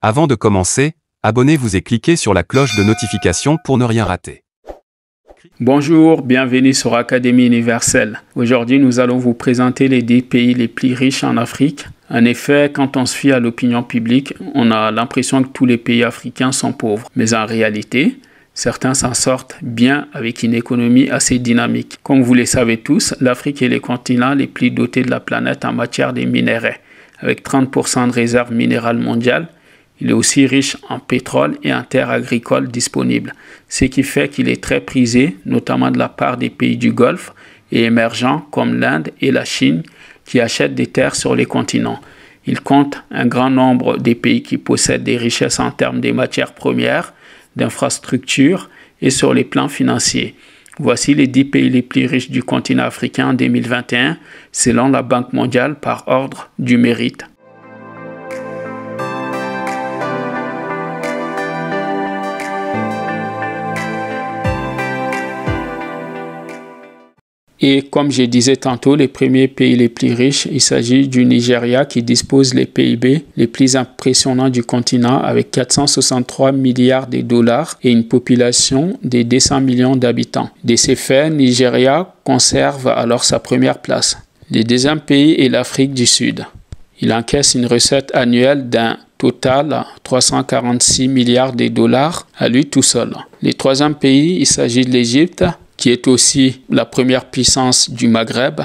Avant de commencer, abonnez-vous et cliquez sur la cloche de notification pour ne rien rater. Bonjour, bienvenue sur Académie Universelle. Aujourd'hui, nous allons vous présenter les 10 pays les plus riches en Afrique. En effet, quand on se fie à l'opinion publique, on a l'impression que tous les pays africains sont pauvres. Mais en réalité, certains s'en sortent bien avec une économie assez dynamique. Comme vous le savez tous, l'Afrique est le continent les plus dotés de la planète en matière de minéraux. Avec 30% de réserves minérales mondiales, il est aussi riche en pétrole et en terres agricoles disponibles, ce qui fait qu'il est très prisé, notamment de la part des pays du Golfe et émergents comme l'Inde et la Chine qui achètent des terres sur les continents. Il compte un grand nombre des pays qui possèdent des richesses en termes de matières premières, d'infrastructures et sur les plans financiers. Voici les 10 pays les plus riches du continent africain en 2021, selon la Banque mondiale par ordre du mérite. Et comme je disais tantôt, les premiers pays les plus riches, il s'agit du Nigeria qui dispose des PIB les plus impressionnants du continent avec 463 milliards de dollars et une population de 200 millions d'habitants. De ces faits, Nigeria conserve alors sa première place. Le deuxième pays est l'Afrique du Sud. Il encaisse une recette annuelle d'un total 346 milliards de dollars à lui tout seul. Le troisième pays, il s'agit de l'Égypte, qui est aussi la première puissance du Maghreb,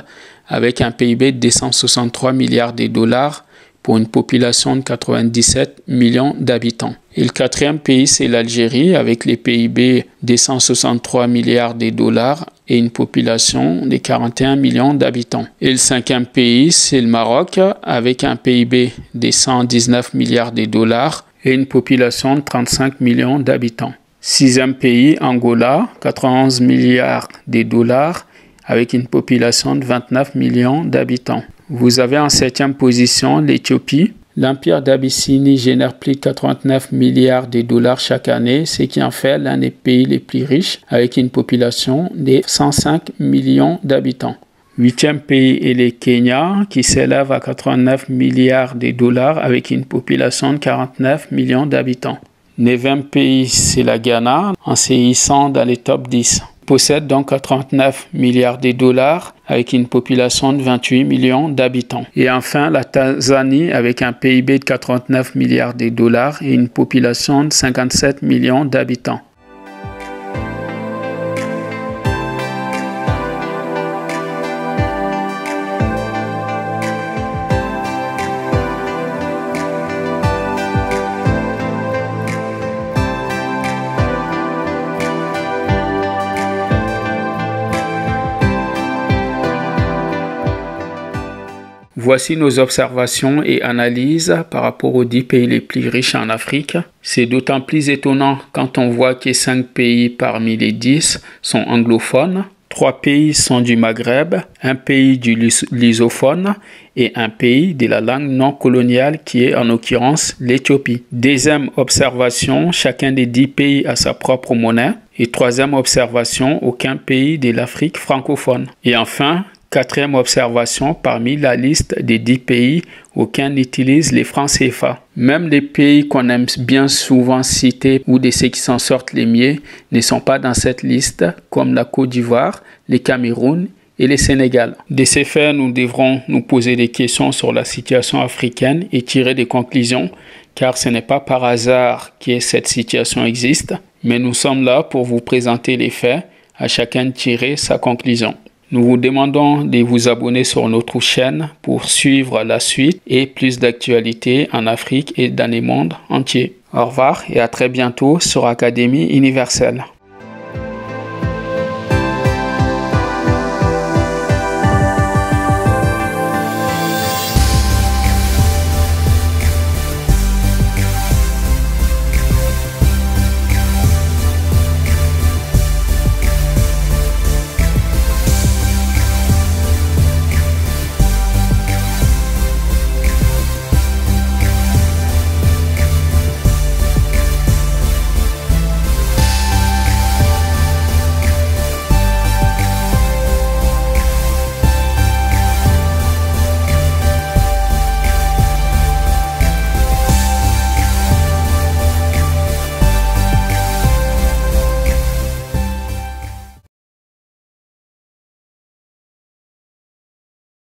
avec un PIB de 263 milliards de dollars pour une population de 97 millions d'habitants. Et le quatrième pays, c'est l'Algérie, avec les PIB de 163 milliards de dollars et une population de 41 millions d'habitants. Et le cinquième pays, c'est le Maroc, avec un PIB de 119 milliards de dollars et une population de 35 millions d'habitants. Sixième pays, Angola, 91 milliards de dollars avec une population de 29 millions d'habitants. Vous avez en septième position l'Éthiopie. L'Empire d'Abyssinie génère plus de 89 milliards de dollars chaque année, ce qui en fait l'un des pays les plus riches avec une population de 105 millions d'habitants. Huitième pays est le Kenya qui s'élève à 89 milliards de dollars avec une population de 49 millions d'habitants. Neuvième pays, c'est la Ghana, en se hissant dans les top 10. Il possède donc 39 milliards de dollars avec une population de 28 millions d'habitants. Et enfin, la Tanzanie avec un PIB de 89 milliards de dollars et une population de 57 millions d'habitants. Voici nos observations et analyses par rapport aux 10 pays les plus riches en Afrique. C'est d'autant plus étonnant quand on voit que 5 pays parmi les 10 sont anglophones, 3 pays sont du Maghreb, un pays du lusophone et un pays de la langue non coloniale qui est en l'occurrence l'Éthiopie. Deuxième observation, chacun des 10 pays a sa propre monnaie. Et troisième observation, aucun pays de l'Afrique francophone. Et enfin, quatrième observation, parmi la liste des 10 pays, aucun n'utilise les francs CFA. Même les pays qu'on aime bien souvent citer ou de ceux qui s'en sortent les mieux ne sont pas dans cette liste, comme la Côte d'Ivoire, le Cameroun et le Sénégal. De ces faits, nous devrons nous poser des questions sur la situation africaine et tirer des conclusions, car ce n'est pas par hasard que cette situation existe, mais nous sommes là pour vous présenter les faits, à chacun de tirer sa conclusion. Nous vous demandons de vous abonner sur notre chaîne pour suivre la suite et plus d'actualités en Afrique et dans le monde entier. Au revoir et à très bientôt sur Académie Universelle.